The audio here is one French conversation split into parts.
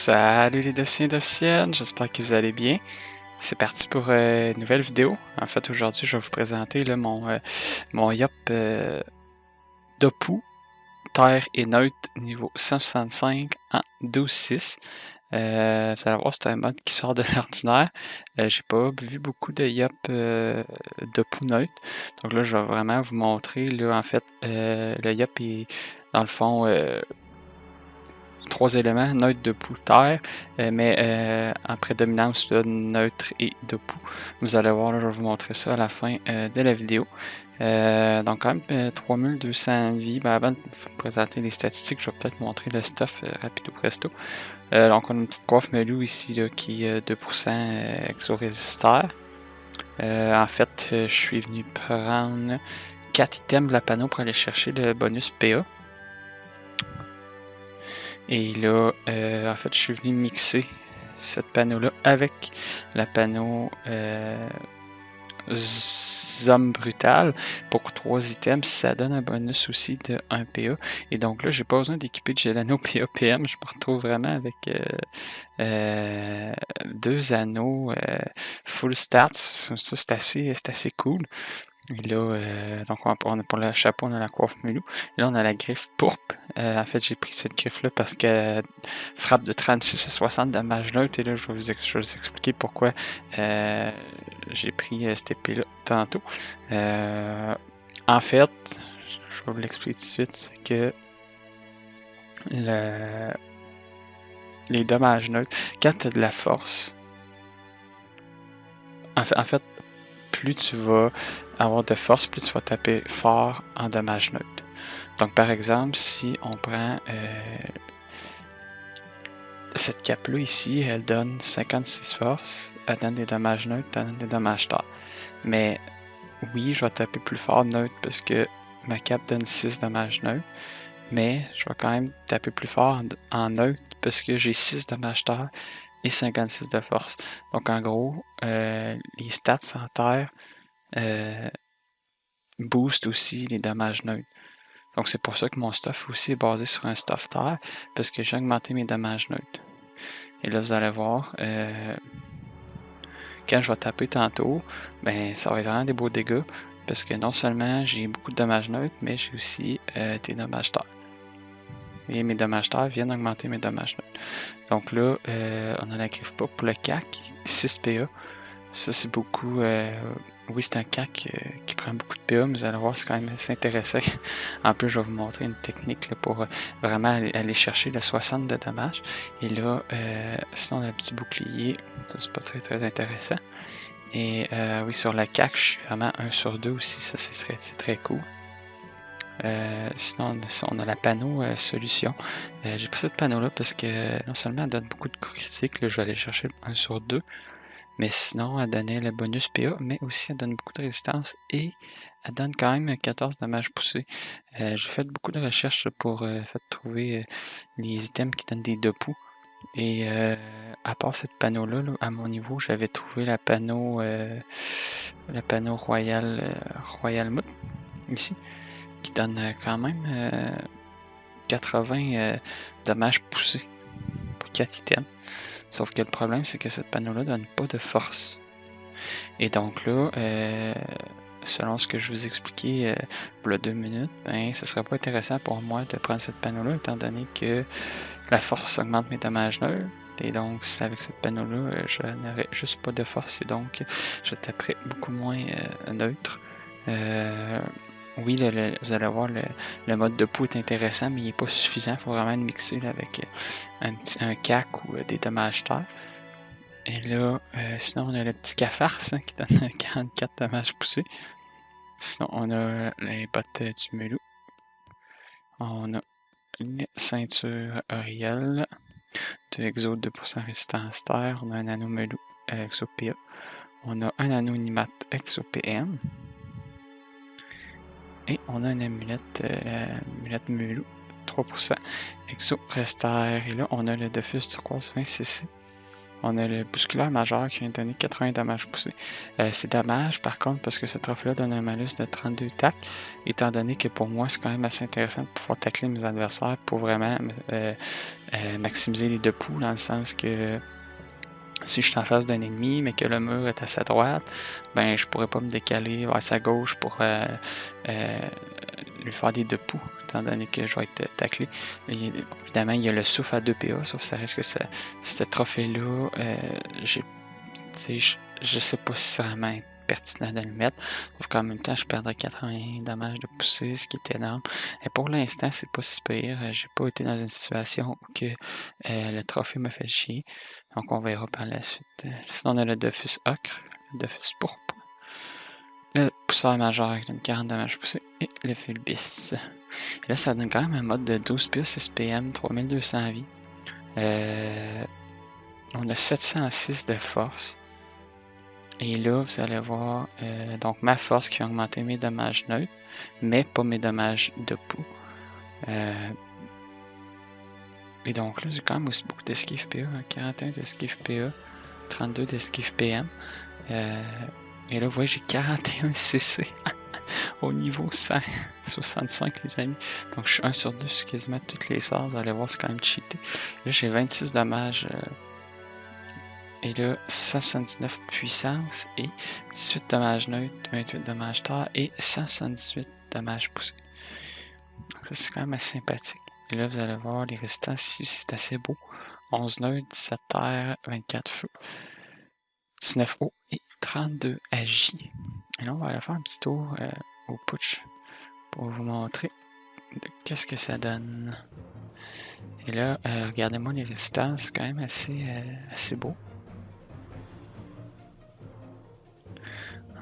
Salut les Dauphiniens et Dauphiniennes, j'espère que vous allez bien. C'est parti pour une nouvelle vidéo. En fait, aujourd'hui, je vais vous présenter là, mon Yop Dopu Terre et Neutre niveau 165 en 12.6. Vous allez voir, c'est un mode qui sort de l'ordinaire. J'ai pas vu beaucoup de Yop Dopu Neutre. Donc là, je vais vraiment vous montrer. Là, en fait, le Yop est dans le fond 3 éléments, neutre, debout, terre, mais en prédominance là, neutre et debout. Vous allez voir, là, je vais vous montrer ça à la fin de la vidéo. Donc quand même 3200 vies. Ben, avant de vous présenter les statistiques, je vais peut-être montrer le stuff rapido presto. Donc on a une petite coiffe melou ici là, qui est 2% exorésisteur. En fait, je suis venu prendre 4 items de la panneau pour aller chercher le bonus PA. Et là, en fait, je suis venu mixer cette panneau-là avec la panneau Zombie Brutal pour 3 items. Ça donne un bonus aussi de 1 PA. Et donc là, j'ai pas besoin d'équiper de Gelano PA PM. Je me retrouve vraiment avec 2 anneaux full stats. Ça, c'est assez cool. Et là, donc on a pour le chapeau, on a la coiffe melou. Et là, on a la griffe pourpre. En fait, j'ai pris cette griffe-là parce qu'elle frappe de 36 à 60 dommages neutres. Et là, je vais vous expliquer pourquoi j'ai pris cette épée-là tantôt. En fait, je vais vous l'expliquer tout de suite, c'est que les dommages neutres, quand tu as de la force, en fait, plus tu vas avoir de force, plus tu vas taper fort en dommages neutres. Donc, par exemple, si on prend cette cape-là ici, elle donne 56 force, elle donne des dommages neutres, elle donne des dommages terre. Mais oui, je vais taper plus fort neutre parce que ma cape donne 6 dommages neutres, mais je vais quand même taper plus fort en neutre parce que j'ai 6 dommages terre et 56 de force. Donc, en gros, les stats en terre boost aussi les dommages neutres. Donc c'est pour ça que mon stuff aussi est basé sur un stuff terre, parce que j'ai augmenté mes dommages neutres. Et là, vous allez voir, quand je vais taper tantôt, ben ça va être vraiment des beaux dégâts, parce que non seulement j'ai beaucoup de dommages neutres, mais j'ai aussi des dommages terre. Et mes dommages terre viennent augmenter mes dommages neutres. Donc là, on a la griffe pour le CAC, 6 PA. Ça, c'est beaucoup. Oui, c'est un CAC qui prend beaucoup de PA, mais vous allez voir, c'est quand même assez intéressant. En plus, je vais vous montrer une technique là, pour vraiment aller chercher le 60 de dommages. Et là, sinon, on a un petit bouclier. Ça, c'est pas très intéressant. Et oui, sur le CAC, je suis vraiment 1 sur 2 aussi. Ça, c'est très cool. Sinon, on a la panneau solution. J'ai pris cette panneau-là parce que non seulement elle donne beaucoup de coups critiques, là, je vais aller chercher 1 sur 2. Mais sinon, elle donnait le bonus PA, mais aussi elle donne beaucoup de résistance et elle donne quand même 14 dommages poussés. J'ai fait beaucoup de recherches pour trouver les items qui donnent des 2 poux. Et à part cette panneau-là, là, à mon niveau, j'avais trouvé la panneau Royal Mood, ici, qui donne quand même 80 dommages poussés pour 4 items. Sauf que le problème, c'est que cette panneau-là donne pas de force. Et donc là, selon ce que je vous expliquais pour les 2 minutes, ben, ce serait pas intéressant pour moi de prendre cette panneau-là, étant donné que la force augmente mes dommages neutres. Et donc, avec cette panneau-là, je n'aurais juste pas de force. Et donc, je taperais beaucoup moins neutre. Oui, vous allez voir, le mode de pouls est intéressant, mais il n'est pas suffisant. Il faut vraiment le mixer là, avec un CAC ou des dommages terre. Et là, sinon, on a le petit cafard qui donne 44 dommages poussés. Sinon, on a les bottes du melou. On a une ceinture Oriel de Exo 2% résistance terre. On a un anneau melou Exo PA. On a un anneau Nimat Exo PM. Et on a une amulette, l'amulette melou 3% Exo Rester. Et là, on a le Defus turquoise 20cc On a le bousculeur majeur qui vient de donner 80 dommages poussés. C'est dommage par contre parce que ce trophée-là donne un malus de 32 tac, étant donné que pour moi c'est quand même assez intéressant de pouvoir tacler mes adversaires pour vraiment maximiser les 2 poux, dans le sens que si je suis en face d'un ennemi mais que le mur est à sa droite, ben je pourrais pas me décaler vers sa gauche pour lui faire des 2 poux, étant donné que je vais être taclé. Évidemment, il y a le souffle à 2 PA, sauf que ça reste que ce trophée-là, je sais pas si c'est vraiment pertinent de le mettre, sauf qu'en même temps, je perdrais 80 dommages de poussée, ce qui est énorme. Et pour l'instant, c'est pas si pire. J'ai pas été dans une situation où que, le trophée me fait chier. Donc, on verra par la suite. Sinon, on a le Dofus ocre, le Dofus pourpre, le pousseur majeur qui donne 40 dommages poussés et le Fulbis. Et là, ça donne quand même un mode de 12 PA 6 PM, 3200 vie. On a 706 de force. Et là, vous allez voir donc ma force qui va augmenter mes dommages neutres, mais pas mes dommages de poux. Et donc là, j'ai quand même aussi beaucoup d'esquive PA, 41 d'esquive PA, 32 d'esquive PM. Et là, vous voyez, j'ai 41 CC au niveau 165, les amis. Donc, je suis 1 sur 2 sur quasiment toutes les sorts. Vous allez voir, c'est quand même cheaté. Là, j'ai 26 dommages. Et là, 179 puissance et 18 dommages neutres, 28 dommages terre et 178 dommages poussés. Donc, ça, c'est quand même assez sympathique. Et là, vous allez voir, les résistances ici, c'est assez beau. 11 neutres, 17 terre, 24 feu, 19 eau et 32 agi. Et là, on va aller faire un petit tour au putsch pour vous montrer qu'est-ce que ça donne. Et là, regardez-moi les résistances, c'est quand même assez beau.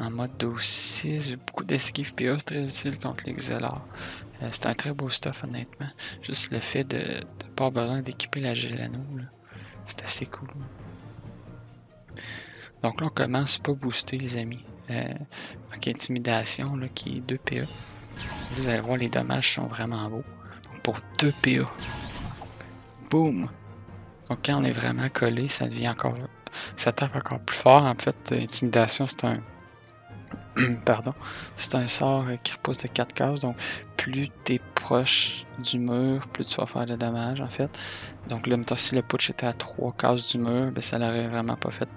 En mode 12-6, beaucoup d'esquive PA, très utile contre les Xelars. C'est un très beau stuff, honnêtement. Juste le fait de ne pas avoir besoin d'équiper la Gelano, c'est assez cool. Donc là, on commence pas booster, les amis. Donc, intimidation, là, qui est 2 PA. Vous allez voir, les dommages sont vraiment beaux. Donc, pour 2 PA, boum! Donc, quand on est vraiment collé, ça devient encore. Ça tape encore plus fort. En fait, intimidation, c'est un. Pardon, c'est un sort qui repousse de 4 cases, donc plus tu es proche du mur, plus tu vas faire de dommages en fait. Donc là, mettons, si le putsch était à 3 cases du mur, ben, ça n'aurait vraiment pas fait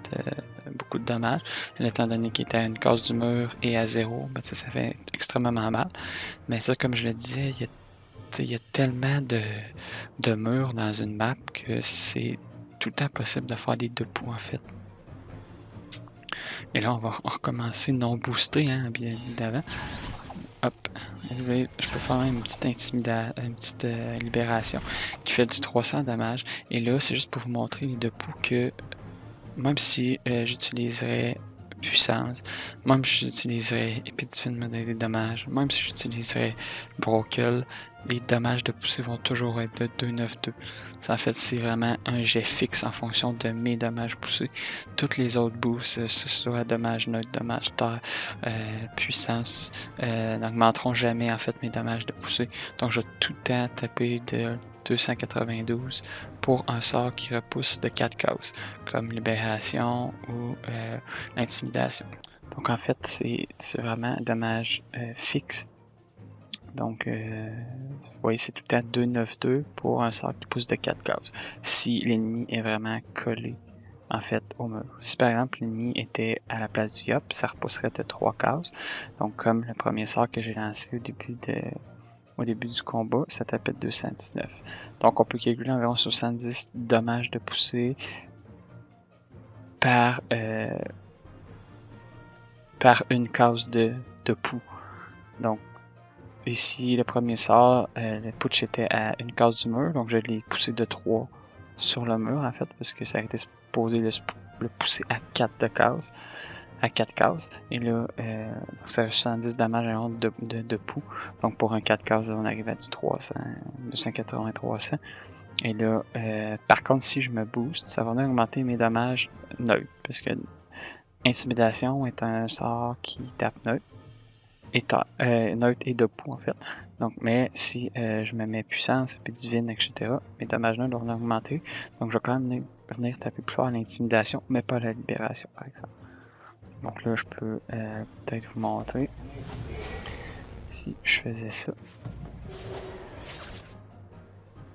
beaucoup de dommages. Et étant donné qu'il était à une case du mur et à 0, ben, ça fait extrêmement mal. Mais ça, comme je le disais, il y a tellement de murs dans une map que c'est tout le temps possible de faire des 2 poux en fait. Et là, on va recommencer non boosté, hein, bien évidemment. Hop. Je peux faire une petite libération qui fait du 300 dommages. Et là, c'est juste pour vous montrer les 2 poux que même si j'utiliserais puissance, même si j'utiliserais épée divine me donner des dommages, même si j'utiliserais brokel, les dommages de poussée vont toujours être de 292. En fait, c'est vraiment un jet fixe en fonction de mes dommages poussés. Toutes les autres boosts, ce soit dommages neutres, dommages terre, puissance, n'augmenteront jamais en fait mes dommages de poussée. Donc je vais tout le temps taper de 292 pour un sort qui repousse de 4 cases, comme libération ou intimidation. Donc en fait, c'est vraiment un dommage fixe. Donc, vous voyez, c'est tout le temps 292 pour un sort qui pousse de 4 cases. Si l'ennemi est vraiment collé, en fait, au mur. Si par exemple l'ennemi était à la place du Yop, ça repousserait de 3 cases. Donc, comme le premier sort que j'ai lancé au début du combat, ça tapait de 219. Donc, on peut calculer environ 70 dommages de poussée par une case de poux. Donc, ici, le premier sort, le putsch était à une case du mur, donc je l'ai poussé de 3 sur le mur, en fait, parce que ça a été supposé le pousser à 4 cases. À 4 cases. Et là, ça fait 70 dommages à honte de poux. Donc, pour un 4 cases, on arrive à du 300, 280, 300. Et là, par contre, si je me booste, ça va augmenter mes dommages neutres, parce que Intimidation est un sort qui tape neutre. Neutre et de poux en fait. Donc, mais si je me mets puissance, épée divine, etc., mes dommages là doivent augmenter. Donc, je vais quand même venir taper plus fort à l'intimidation, mais pas à la libération, par exemple. Donc là, je peux peut-être vous montrer si je faisais ça.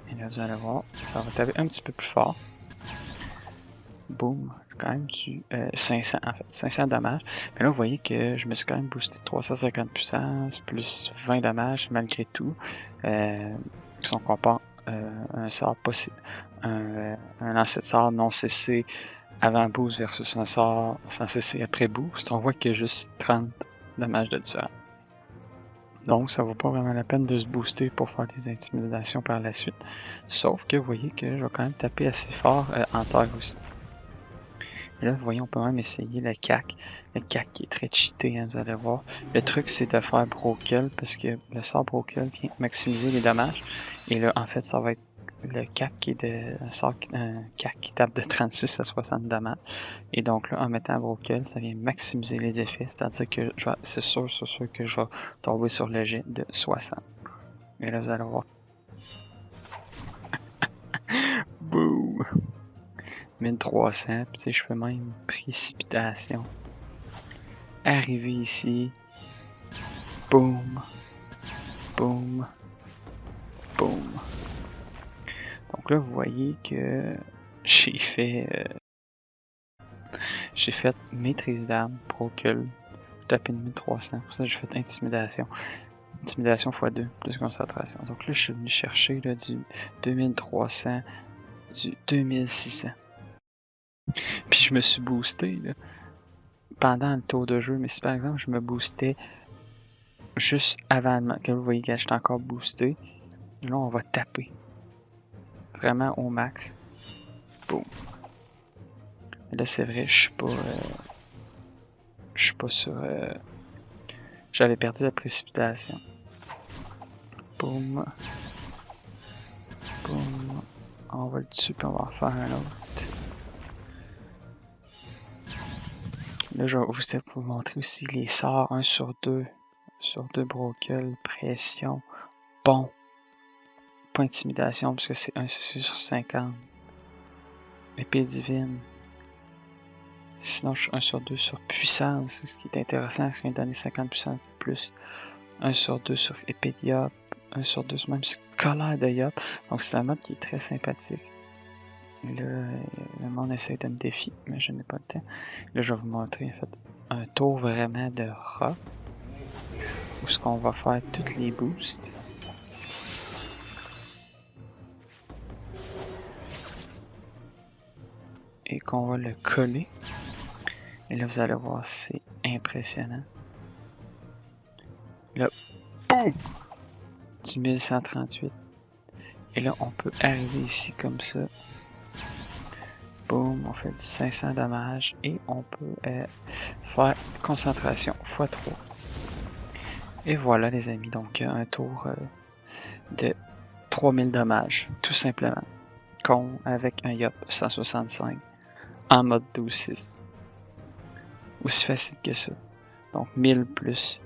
Et là, vous allez voir, ça va taper un petit peu plus fort. Boum, j'ai quand même du 500 en fait, 500 dommages. Mais là, vous voyez que je me suis quand même boosté de 350 puissance, plus 20 dommages malgré tout. Si on compare un sort possible, un lancer de sort non cessé avant boost versus un sort sans cessé après boost, on voit qu'il y a juste 30 dommages de différence. Donc, ça vaut pas vraiment la peine de se booster pour faire des intimidations par la suite. Sauf que vous voyez que je vais quand même taper assez fort en terre aussi. Et là, vous voyez, on peut même essayer le CAC. Le CAC qui est très cheaté, hein, vous allez voir. Le truc, c'est de faire Brokel, parce que le sort Brokel vient maximiser les dommages. Et là, en fait, ça va être le CAC qui est un CAC qui tape de 36 à 60 dommages. Et donc là, en mettant Brokel, ça vient maximiser les effets. C'est-à-dire que c'est sûr que je vais tomber sur le jet de 60. Et là, vous allez voir. Boum! 1300, puis tu sais, je fais même précipitation. Arriver ici. Boum. Boum. Boum. Donc là, vous voyez que j'ai fait maîtrise d'armes, procul, tapé de 1300. Pour ça, j'ai fait intimidation. Intimidation x2, plus concentration. Donc là, je suis venu chercher là, du 2300, du 2600. Puis je me suis boosté là, pendant le tour de jeu. Mais si par exemple, je me boostais juste avant, que vous voyez que j'étais encore boosté, là, on va taper. Vraiment au max. Boum. Là, c'est vrai, je suis pas sur. J'avais perdu la précipitation. Boum. Boum. On va le dessus, puis on va en faire un autre. Là, je vais vous montrer aussi les sorts 1 sur 2. Sur 2 brokel, pression, pont. Pas intimidation, parce que c'est 1 CC sur 50. Épée divine. Sinon, je suis 1 sur 2 sur puissance, ce qui est intéressant, parce qu'il vient donner 50 puissance de plus. 1 sur 2 sur épée de Yop, 1 sur 2 sur même scolaire de Yop. Donc c'est un mode qui est très sympathique. Et là, le monde essaie de me défier, mais je n'ai pas le temps. Là, je vais vous montrer en fait un tour vraiment de rat, où ce qu'on va faire tous les boosts. Et qu'on va le coller. Et là, vous allez voir, c'est impressionnant. Là, boum! 10 138. Et là, on peut arriver ici comme ça. Boum, on fait 500 dommages. Et on peut faire concentration x3. Et voilà les amis, donc un tour de 3000 dommages, tout simplement. Avec un Yop 165 en mode 12-6. Aussi facile que ça. Donc 1000 plus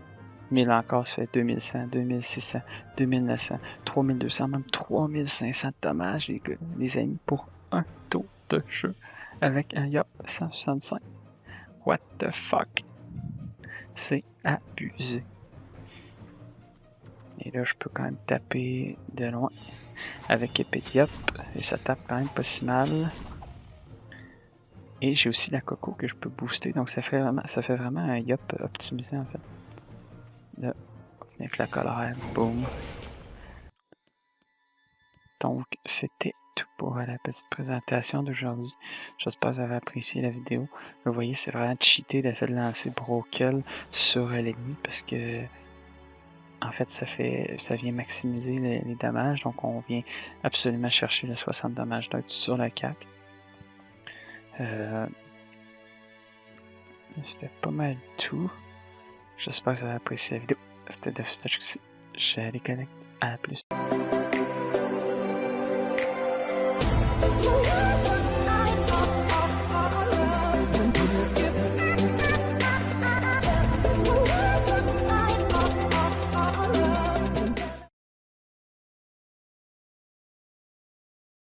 1000 encore, ça fait 2100, 2600, 2900, 3200, même 3500 dommages, les amis, pour un tour de jeu avec un Yop 165. What the fuck? C'est abusé. Et là, je peux quand même taper de loin avec épée de Yop, et ça tape quand même pas si mal. Et j'ai aussi la coco que je peux booster, donc ça fait vraiment un Yop optimisé en fait. Là, avec la colère, boum. Donc, c'était tout pour la petite présentation d'aujourd'hui. J'espère que vous avez apprécié la vidéo. Vous voyez, c'est vraiment cheaté le fait de lancer Brokel sur l'ennemi parce que, en fait, ça vient maximiser les dommages. Donc, on vient absolument chercher le 60 dommages d'être sur le CAC. C'était pas mal tout. J'espère que vous avez apprécié la vidéo. C'était DefStitch aussi. Je les connecte. À plus.